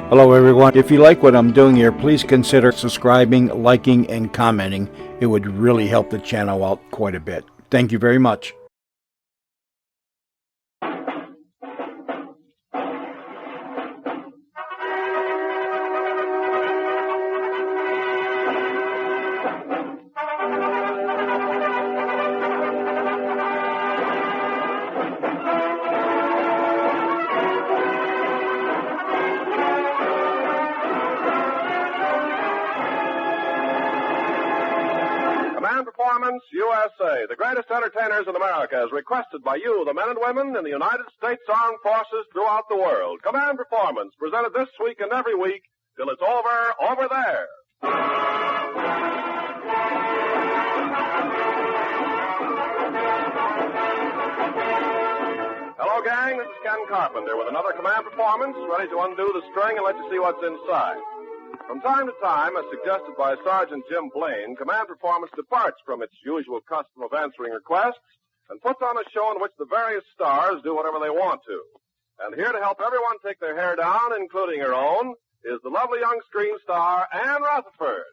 Hello, everyone. If you like what I'm doing here, please consider subscribing, liking, and commenting. It would really help the channel out quite a bit. Thank you very much. Performance USA, the greatest entertainers in America, is requested by you, the men and women in the United States Armed Forces throughout the world. Command Performance, presented this week and every week till it's over there. Hello, gang. This is Ken Carpenter with another Command Performance, ready to undo the string and let you see what's inside. From time to time, as suggested by Sergeant Jim Blaine, Command Performance departs from its usual custom of answering requests and puts on a show in which the various stars do whatever they want to. And here to help everyone take their hair down, including her own, is the lovely young screen star, Ann Rutherford.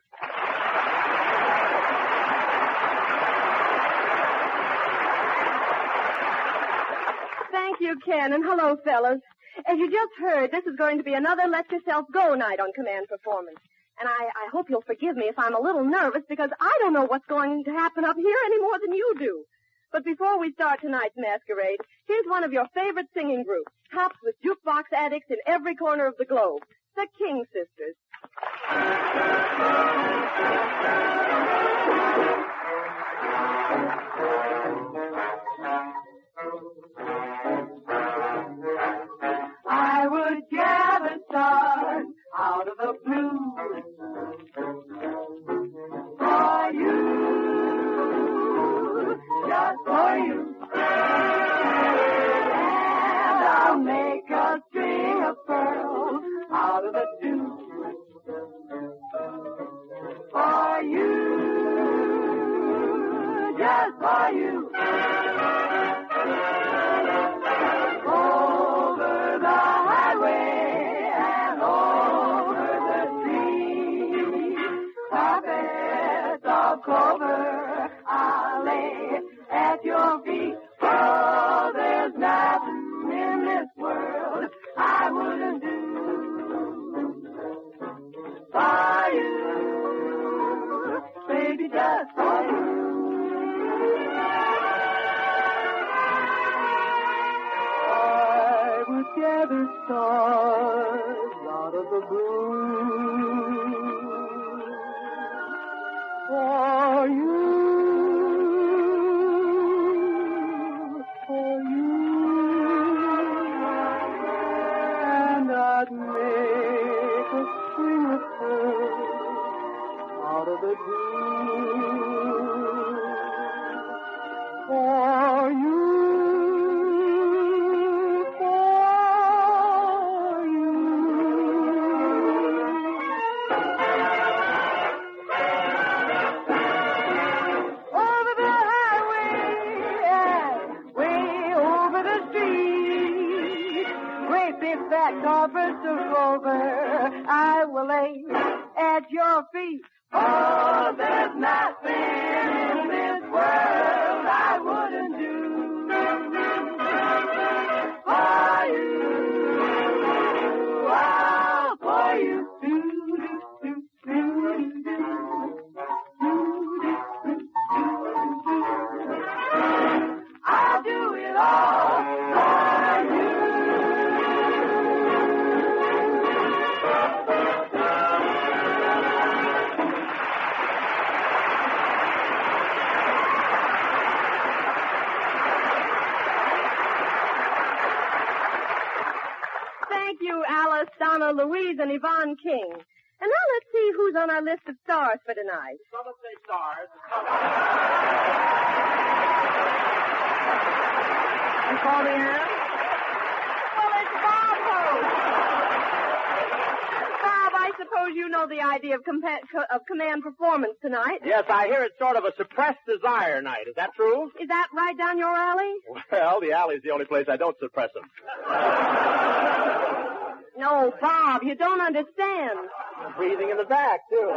Thank you, Ken, and hello, fellas. As you just heard, this is going to be another Let Yourself Go night on Command Performance. And I hope you'll forgive me if I'm a little nervous, because I don't know what's going to happen up here any more than you do. But before we start tonight's masquerade, here's one of your favorite singing groups, tops with jukebox addicts in every corner of the globe, the King Sisters. I would gather stars out of the blue for you, just for you. And I'll make a string of pearls out of the dew for you, just for you. Clover, I'll lay at your feet. Oh, there's nothing in this world I wouldn't do for you, baby, just for you. I would gather stars out of the blue for you, and I'd make a string of pearls out of the dew for you. Carpets of clover, I will lay at your feet. Oh, there's nothing in this world I wouldn't do for you. Oh, for you. I'll do it all for you. Alice, Donna, Louise, and Yvonne King. And now let's see who's on our list of stars for tonight. Someone say stars. You call me Ann? Well, it's Bob Hope. Bob, I suppose you know the idea of command performance tonight. Yes, I hear it's sort of a suppressed desire night. Is that true? Is that right down your alley? Well, the alley's the only place I don't suppress them. No, Bob, you don't understand. Breathing in the back, too.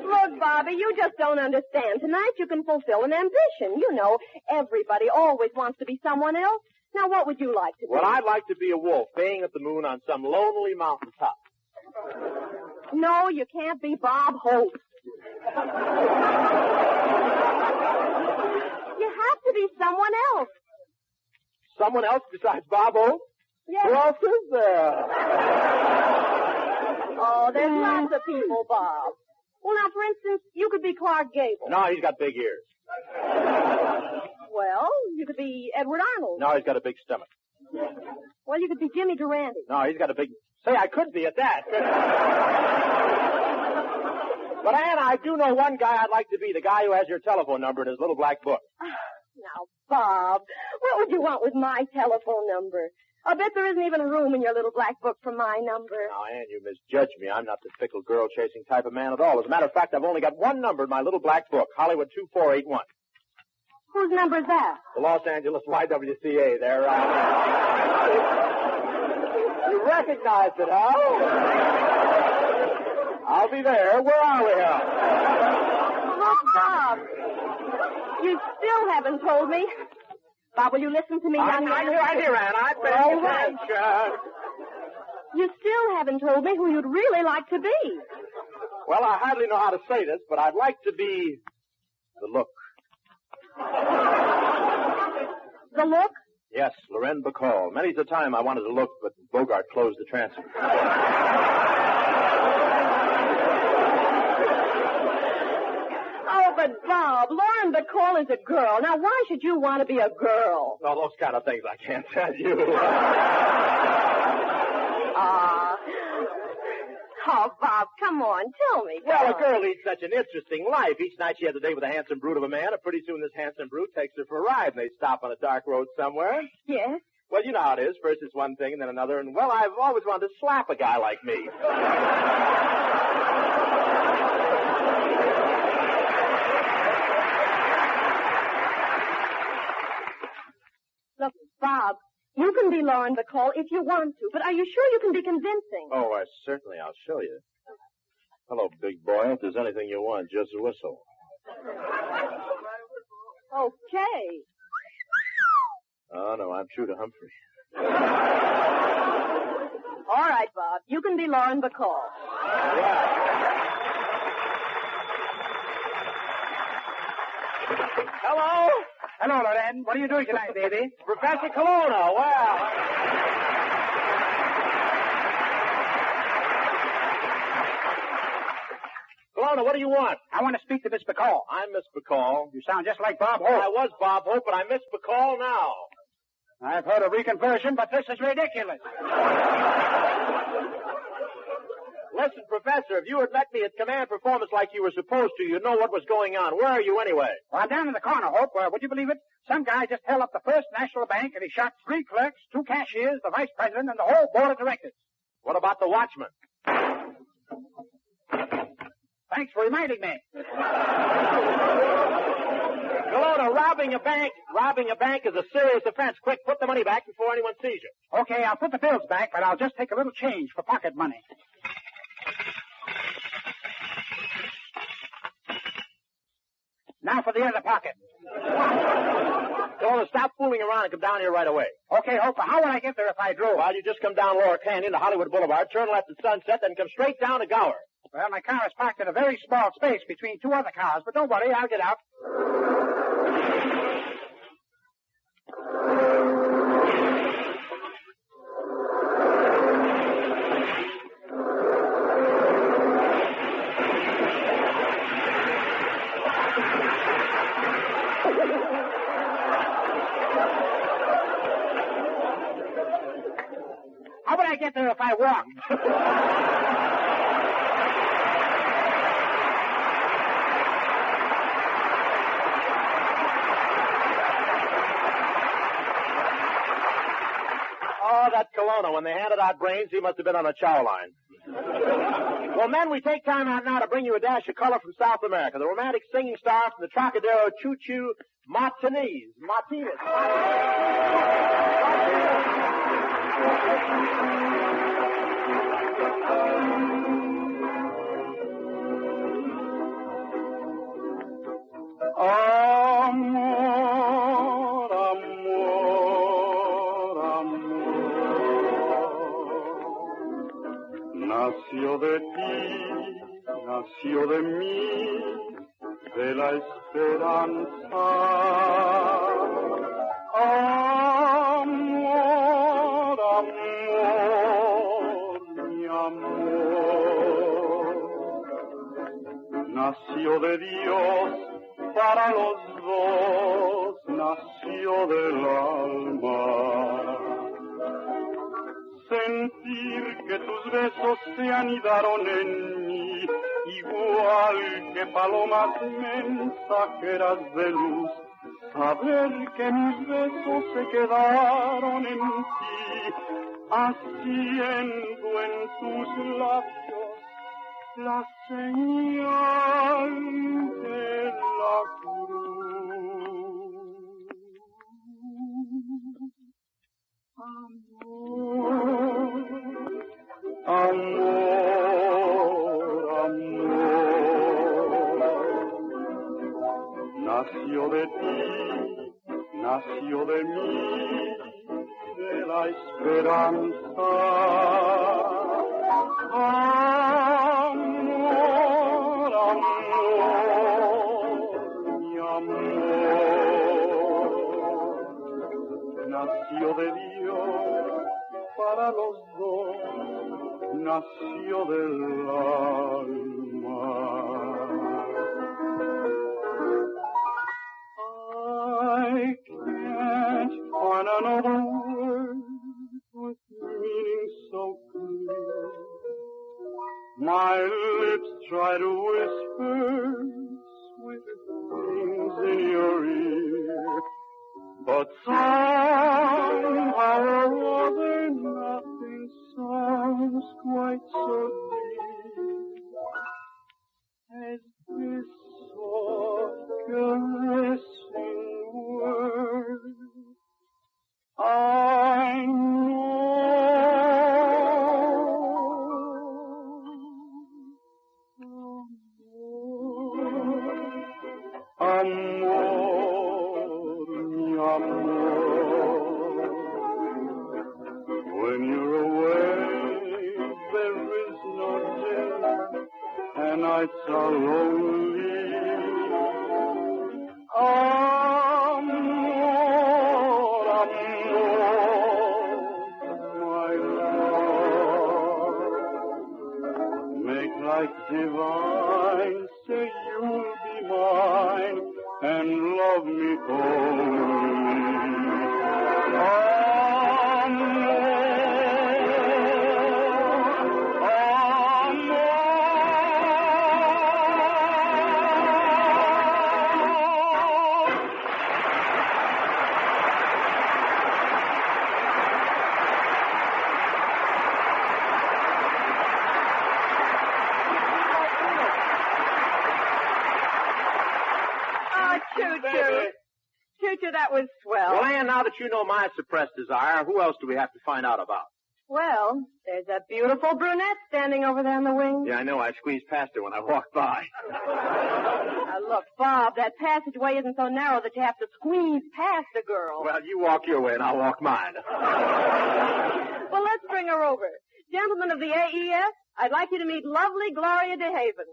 Look, Bobby, you just don't understand. Tonight you can fulfill an ambition. You know, everybody always wants to be someone else. Now, what would you like to be? Well, I'd like to be a wolf baying at the moon on some lonely mountaintop. No, you can't be Bob Hope. You have to be someone else. Someone else besides Bob Hope? Yes. Who else is there? Oh, there's lots of people, Bob. Well, now, for instance, you could be Clark Gable. No, he's got big ears. Well, you could be Edward Arnold. No, he's got a big stomach. Well, you could be Jimmy Durante. No, he's got a big... Say, I could be at that. But, Anna, I do know one guy I'd like to be, the guy who has your telephone number in his little black book. Now, Bob, what would you want with my telephone number? I bet there isn't even room in your little black book for my number. Now, Ann, you misjudge me. I'm not the fickle girl-chasing type of man at all. As a matter of fact, I've only got one number in my little black book, Hollywood 2481. Whose number is that? The Los Angeles YWCA. They're, You recognized it, huh? I'll be there. Where are we, Hal? Look, Bob, you still haven't told me. Bob, will you listen to me, young man? I hear, Ann. I pay All right. attention. You still haven't told me who you'd really like to be. Well, I hardly know how to say this, but I'd like to be the Look. The Look? Yes, Loren Bacall. Many's the time I wanted to look, but Bogart closed the transfer. Oh, but Bob, Lauren Bacall is a girl. Now, why should you want to be a girl? All those kind of things I can't tell you. Oh, Bob, come on, tell me. Well, a girl leads such an interesting life. Each night she has a date with a handsome brute of a man, and pretty soon this handsome brute takes her for a ride, and they stop on a dark road somewhere. Yes? Well, you know how it is. First it's one thing and then another, and, well, I've always wanted to slap a guy like me. Look, Bob, you can be Lauren Bacall if you want to, but are you sure you can be convincing? Oh, certainly. I'll show you. Hello, big boy. If there's anything you want, just whistle. Okay. Oh, no, I'm true to Humphrey. All right, Bob, you can be Lauren Bacall. Yeah. Hello? Hello, Loren. What are you doing tonight, baby? Professor Colonna. Well... Colonna, what do you want? I want to speak to Miss Bacall. I'm Miss Bacall. You sound just like Bob I Hope. was Bob Hope, but I'm Miss Bacall now. I've heard of reconversion, but this is ridiculous. Listen, Professor, if you had met me at command performance like you were supposed to, you'd know what was going on. Where are you anyway? Well, I'm down in the corner, Hope. Would you believe it? Some guy just held up the First National Bank, and he shot 3 clerks, 2 cashiers, the vice president, and the whole board of directors. What about the watchman? Thanks for reminding me. Colonna, robbing a bank is a serious offense. Quick, put the money back before anyone sees you. Okay, I'll put the bills back, but I'll just take a little change for pocket money. Now for the other pocket. Colonna, stop fooling around and come down here right away. Okay, Hope, how would I get there if I drove? Well, you just come down Lower Canyon to Hollywood Boulevard, turn left at Sunset, then come straight down to Gower. Well, my car is parked in a very small space between 2 other cars, but don't worry, I'll get out. How would I get there if I walked? Oh, that Colonna. When they handed out brains, he must have been on a chow line. Well, men, we take time out now to bring you a dash of color from South America. The romantic singing star from the Trocadero Choo-Choo Martinez. Amor, amor, amor. Nació de ti, nació de mí, de la esperanza. Amor, amor, mi amor. Nació de Dios para los dos, nació del alma. Sentir que tus besos se anidaron en mí, igual que palomas mensajeras de luz. Saber que mis besos se quedaron en ti, haciendo en tus labios la señal de la cruz. Amor, amor, amor. Nació de ti, nació de mí, de la esperanza. Amor, amor, mi amor. Nació de Dios para los dos, nació del alma. I can't find another word with meaning so clear. My lips try to whisper sweet things in your ear, but somehow or other nothing sounds quite so deep as this soft caressing word. I Amor, mi amor. When you're away, there is no day, and nights are lonely. Amor, amor, my love. Make like divine, say you'll be mine, and love me only. Choo-choo, that was swell. Well, Ann, now that you know my suppressed desire, who else do we have to find out about? Well, there's a beautiful brunette standing over there in the wings. Yeah, I know. I squeezed past her when I walked by. Now, look, Bob, that passageway isn't so narrow that you have to squeeze past a girl. Well, you walk your way and I'll walk mine. Well, let's bring her over. Gentlemen of the AES, I'd like you to meet lovely Gloria DeHaven.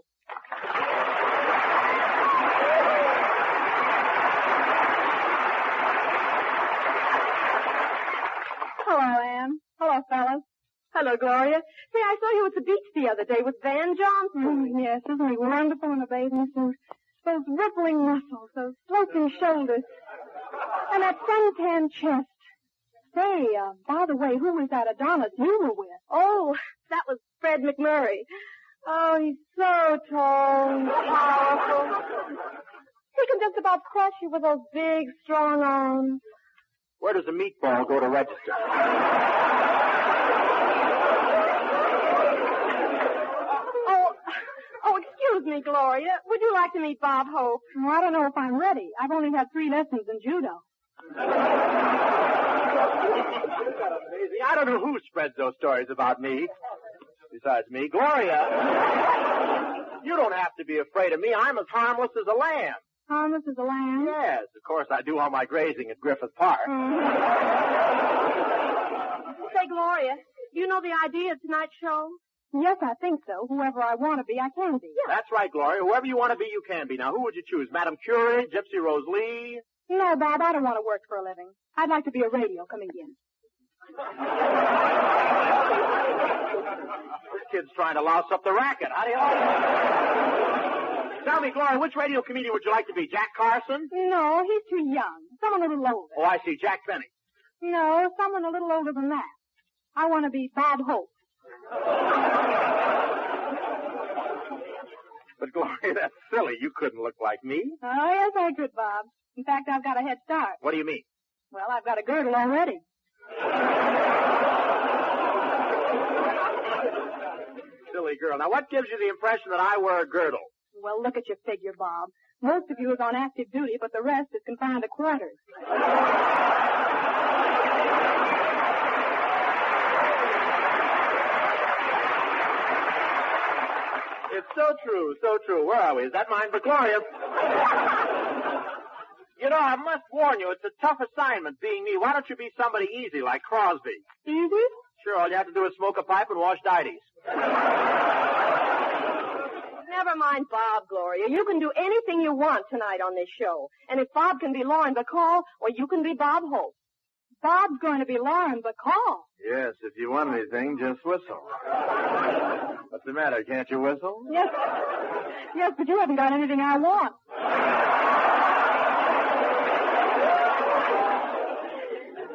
Hello, Anne. Hello, fellas. Hello, Gloria. Say, I saw you at the beach the other day with Van Johnson. Yes, isn't he wonderful in a bathing suit? Those rippling muscles, those sloping shoulders, and that suntan chest. Say, by the way, who was that Adonis you were with? Oh, that was Fred McMurray. Oh, he's so tall and powerful. He can just about crush you with those big, strong arms. Where does a meatball go to register? Oh, excuse me, Gloria. Would you like to meet Bob Hope? Well, I don't know if I'm ready. I've only had 3 lessons in judo. Amazing. I don't know who spreads those stories about me. Besides me, Gloria. You don't have to be afraid of me. I'm as harmless as a lamb. Harmless as a lamb? Yes, of course I do all my grazing at Griffith Park. Say, Gloria, you know the idea of tonight's show? Yes, I think so. Whoever I want to be, I can be. Yeah. That's right, Gloria. Whoever you want to be, you can be. Now, who would you choose? Madame Curie, Gypsy Rose Lee? No, Bob, I don't want to work for a living. I'd like to be a radio comedian. This kid's trying to louse up the racket. How do you like it? Tell me, Gloria, which radio comedian would you like to be? Jack Carson? No, he's too young. Someone a little older. Oh, I see. Jack Benny. No, someone a little older than that. I want to be Bob Hope. But, Gloria, that's silly. You couldn't look like me. Oh, yes, I could, Bob. In fact, I've got a head start. What do you mean? Well, I've got a girdle already. Silly girl. Now, what gives you the impression that I wear a girdle? Well, look at your figure, Bob. Most of you is on active duty, but the rest is confined to quarters. It's so true, so true. Where are we? Is that mine? But, Gloria... You know, I must warn you, it's a tough assignment being me. Why don't you be somebody easy like Crosby? Easy? Sure, all you have to do is smoke a pipe and wash didies. Never mind Bob, Gloria. You can do anything you want tonight on this show. And if Bob can be Lauren Bacall, well, you can be Bob Hope. Bob's going to be Lauren Bacall. Yes, if you want anything, just whistle. What's the matter? Can't you whistle? Yes. Yes, but you haven't got anything I want.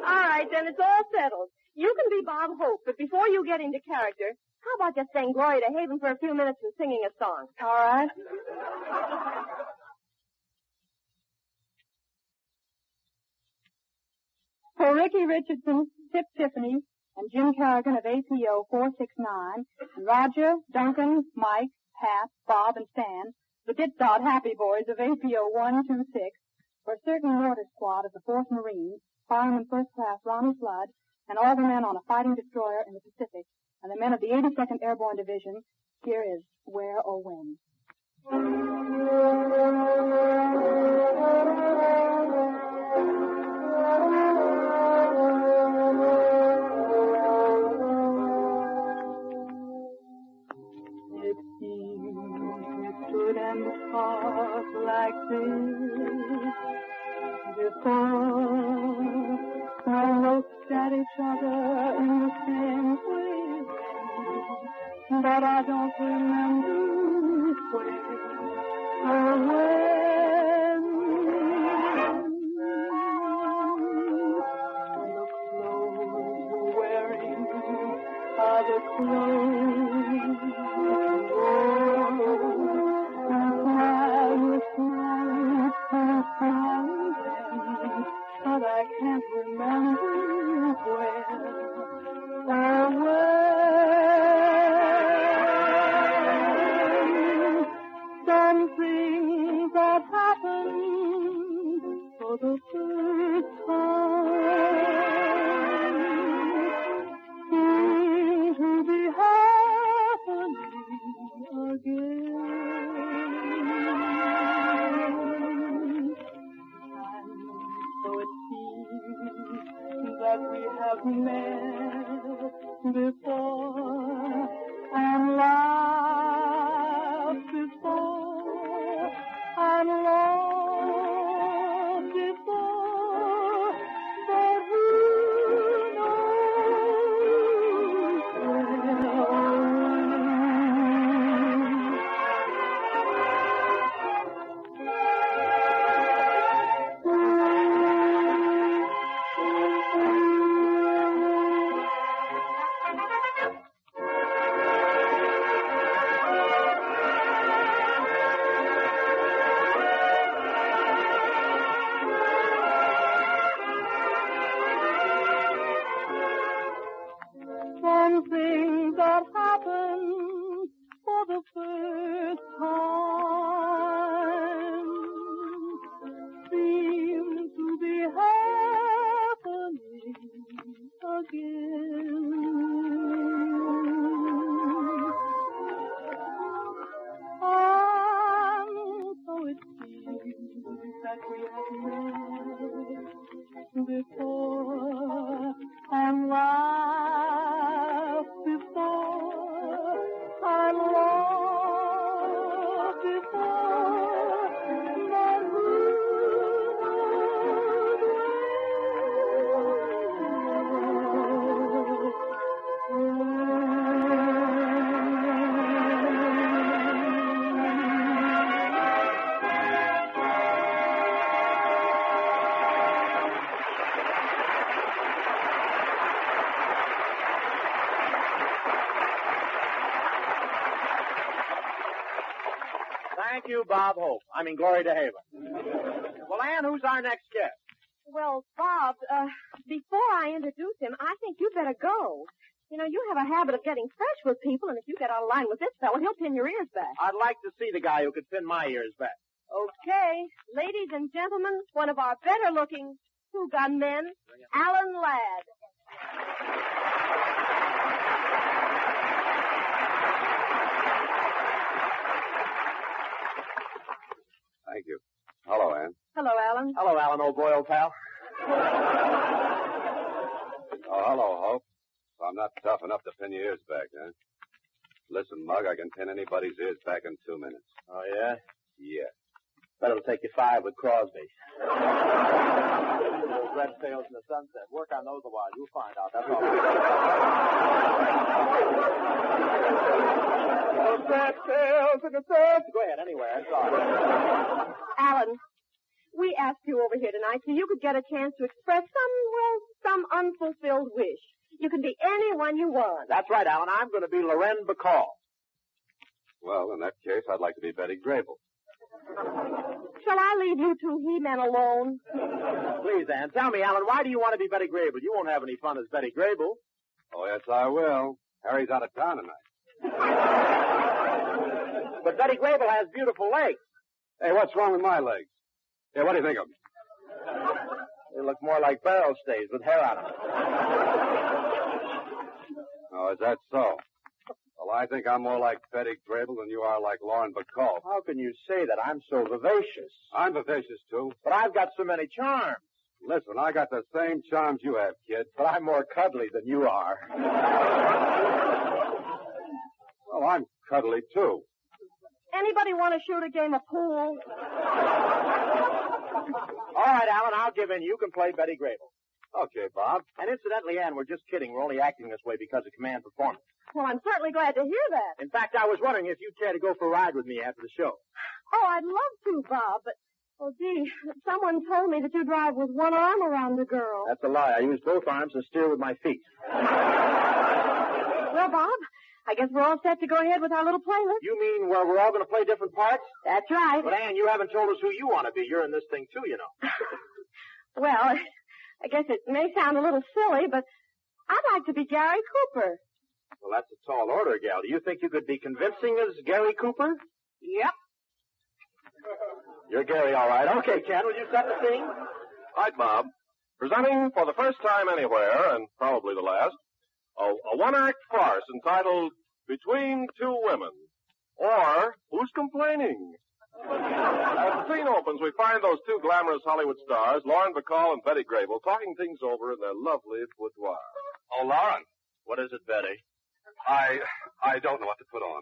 All right, then it's all settled. You can be Bob Hope, but before you get into character, how about just saying Gloria to Haven for a few minutes and singing a song? All right. For Ricky Richardson, Tip Tiffany, and Jim Carrigan of APO 469, and Roger, Duncan, Mike, Pat, Bob, and Stan, the Ditdot Happy Boys of APO 126, for a certain water squad of the 4th Marines, Fireman First Class Ronnie Flood, and all the men on a fighting destroyer in the Pacific, and the men of the 82nd Airborne Division, here is Where or When. It seems we stood and talked like this before. I looked at each other in the same way, but I don't remember where or when. The clothes you're wearing are the clothes you wore. But I can't remember where or when. Something that happened for the first time seemed to be happening again. So it seems that we have met before and laughed before and loved before, but who knows where or when. Thank you, Bob Hope. I mean, Glory to Haven. Well, Ann, who's our next guest? Well, Bob, before I introduce him, I think you'd better go. You know, you have a habit of getting fresh with people, and if you get out of line with this fellow, he'll pin your ears back. I'd like to see the guy who could pin my ears back. Okay. Ladies and gentlemen, one of our better-looking two-gun men, Alan Ladd. Thank you. Hello, Ann. Hello, Alan. Hello, Alan, old boy, old pal. Oh, hello, Hope. So I'm not tough enough to pin your ears back, huh? Listen, Mug, I can pin anybody's ears back in 2 minutes. Oh, yeah? Yeah. Bet it'll take you 5 with Crosby. Those red sails in the sunset. Work on those a while. You'll find out. That's all. Those red sails in the sunset. Go ahead, anywhere. I'm sorry. Alan, we asked you over here tonight so you could get a chance to express some unfulfilled wish. You can be anyone you want. That's right, Alan. I'm going to be Loren Bacall. Well, in that case, I'd like to be Betty Grable. Shall I leave you two he-men alone? Please, Ann, tell me, Alan, why do you want to be Betty Grable? You won't have any fun as Betty Grable. Oh, yes, I will. Harry's out of town tonight. But Betty Grable has beautiful legs. Hey, what's wrong with my legs? Hey, what do you think of them? They look more like barrel stays with hair on them. Oh, is that so? Well, I think I'm more like Betty Grable than you are like Lauren Bacall. How can you say that? I'm so vivacious. I'm vivacious, too. But I've got so many charms. Listen, I got the same charms you have, kid. But I'm more cuddly than you are. Well, I'm cuddly, too. Anybody want to shoot a game of pool? All right, Alan, I'll give in. You can play Betty Grable. Okay, Bob. And incidentally, Ann, we're just kidding. We're only acting this way because of command performance. Well, I'm certainly glad to hear that. In fact, I was wondering if you'd care to go for a ride with me after the show. Oh, I'd love to, Bob, but, oh, gee, someone told me that you drive with one arm around the girl. That's a lie. I use both arms and steer with my feet. Well, Bob, I guess we're all set to go ahead with our little playlist. You mean where we're all going to play different parts? That's right. But, Ann, you haven't told us who you want to be. You're in this thing, too, you know. Well, I guess it may sound a little silly, but I'd like to be Gary Cooper. Well, that's a tall order, gal. Do you think you could be convincing as Gary Cooper? Yep. You're Gary, all right. Okay, Ken, will you set the scene? Right, Bob. Presenting for the first time anywhere, and probably the last, a one-act farce entitled Between Two Women, or Who's Complaining? As the scene opens, we find those two glamorous Hollywood stars, Lauren Bacall and Betty Grable, talking things over in their lovely boudoir. Oh, Lauren, What is it, Betty? I don't know what to put on.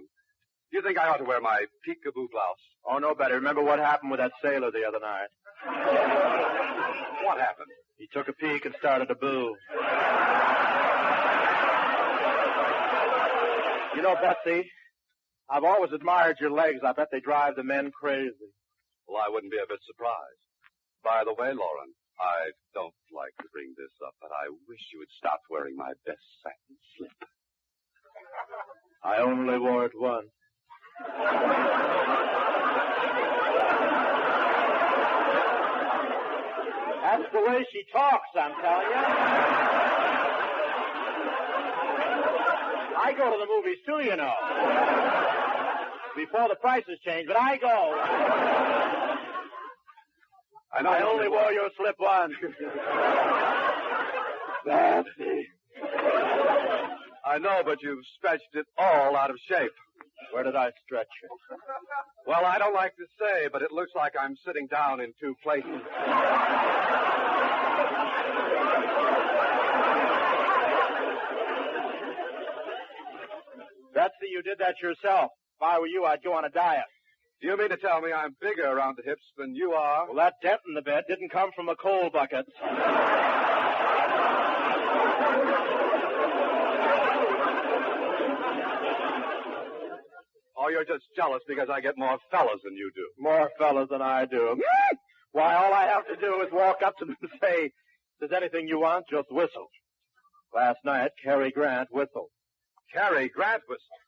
Do you think I ought to wear my peekaboo blouse? Oh, no, Betty. Remember what happened with that sailor the other night? What happened? He took a peek and started to boo. You know, Betsy, I've always admired your legs. I bet they drive the men crazy. Well, I wouldn't be a bit surprised. By the way, Lauren, I don't like to bring this up, but I wish you had stopped wearing my best satin slip. I only wore it once. That's the way she talks, I'm telling you. I go to the movies, too, you know. Before the prices change, but I go. I only wore your slip once. Betsy. I know, but you've stretched it all out of shape. Where did I stretch it? Well, I don't like to say, but it looks like I'm sitting down in two places. Betsy, you did that yourself. If I were you, I'd go on a diet. Do you mean to tell me I'm bigger around the hips than you are? Well, that dent in the bed didn't come from a coal bucket. Oh, you're just jealous because I get more fellas than you do. More fellas than I do. Why, all I have to do is walk up to them and say, if there's anything you want, just whistle. Last night, Cary Grant whistled. Cary Grant whistled.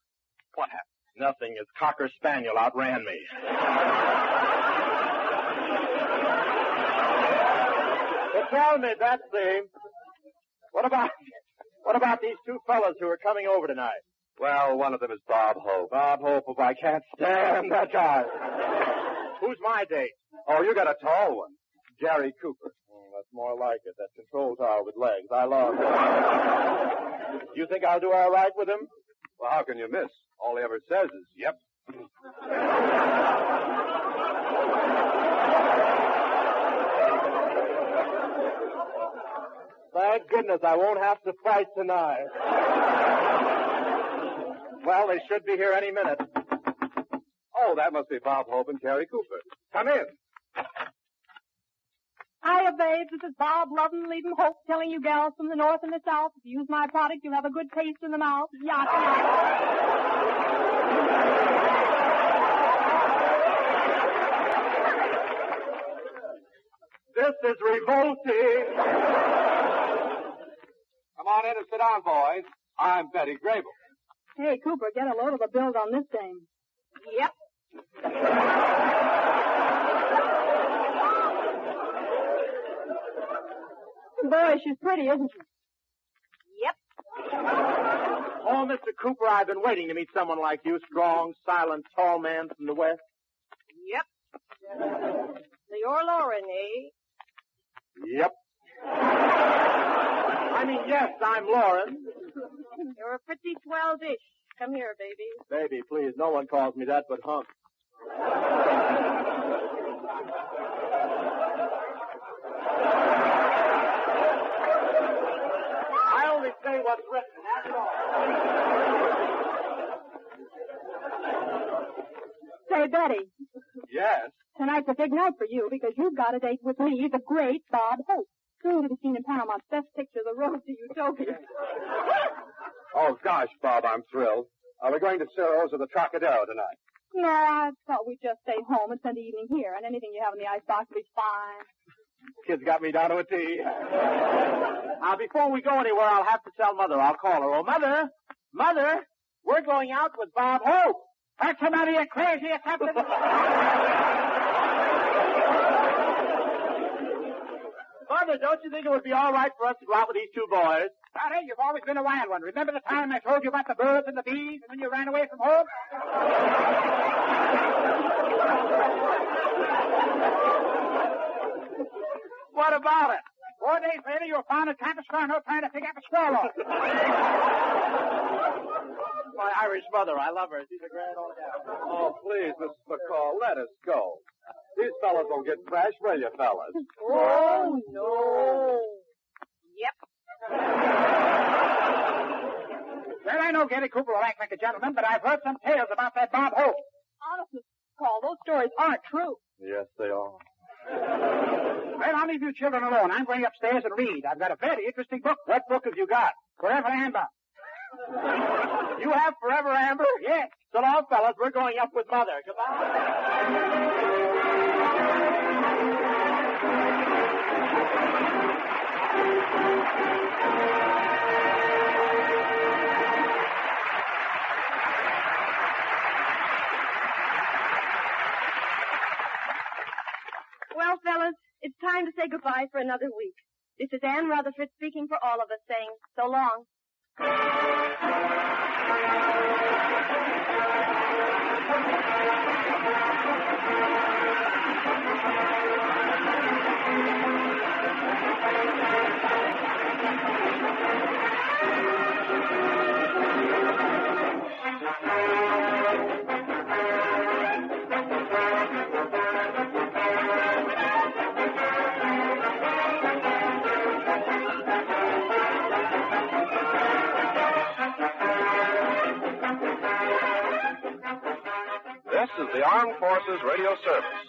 What happened? Nothing. His Cocker Spaniel outran me. But tell me, Betsy, what about these two fellas who are coming over tonight? Well, one of them is Bob Hope. Bob Hope, I can't stand that guy. Who's my date? Oh, you got a tall one. Jerry Cooper. That's more like it. That control tower with legs. I love him. You think I'll do all right with him? Well, how can you miss? All he ever says is, yep. Thank goodness I won't have to fight tonight. Well, they should be here any minute. Oh, that must be Bob Hope and Jerry Cooper. Come in. Hiya, babes. This is Bob Lovin', leaving Hope, telling you gals from the north and the south, if you use my product, you'll have a good taste in the mouth. This is revolting. Come on in and sit down, boys. I'm Betty Grable. Hey, Cooper, get a load of the bills on this thing. Yep. Boy, she's pretty, isn't she? Yep. Oh, Mr. Cooper, I've been waiting to meet someone like you, strong, silent, tall man from the West. Yep. So you're Lauren, eh? Yep. I mean, yes, I'm Lauren. You're a pretty swell dish. Come here, baby. Baby, please, no one calls me that but Hunk. I only say what's written, that's all. Say, Betty, Yes? tonight's a big night for you because you've got a date with me, the great Bob Hope. Soon to be seen in Paramount's Best Picture, The Road to Utopia. Oh, gosh, Bob, I'm thrilled. Are we going to Ciro's or the Trocadero tonight? No, I thought we'd just stay home and spend the evening here, and anything you have in the icebox will be fine. Kid's got me down to a T. Now, before we go anywhere, I'll have to tell Mother. I'll call her. Oh, Mother, we're going out with Bob Hope. That's about it, crazy, Captain. Mother, don't you think it would be all right for us to go out with these two boys? Sonny, you've always been a wild one. Remember the time I told you about the birds and the bees, and then you ran away from home? What about it? 4 days later, you were found in Capistrano trying to pick up a squirrel. My Irish mother, I love her. She's a grand old gal. Oh, please, Mrs. McCall, let us go. These fellas won't get thrashed, will you, fellas? Oh, no. Yep. Well, I know Gary Cooper will act like a gentleman, but I've heard some tales about that Bob Hope. Honest, Mr. Paul, those stories aren't true. Yes, they are. Well, I'll leave you children alone. I'm going upstairs and read. I've got a very interesting book. What book have you got? Forever Amber. You have Forever Amber? Yes. So long, fellas. We're going up with Mother. Well, fellas, it's time to say goodbye for another week. This is Ann Rutherford speaking for all of us, saying so long. This is the Armed Forces Radio Service.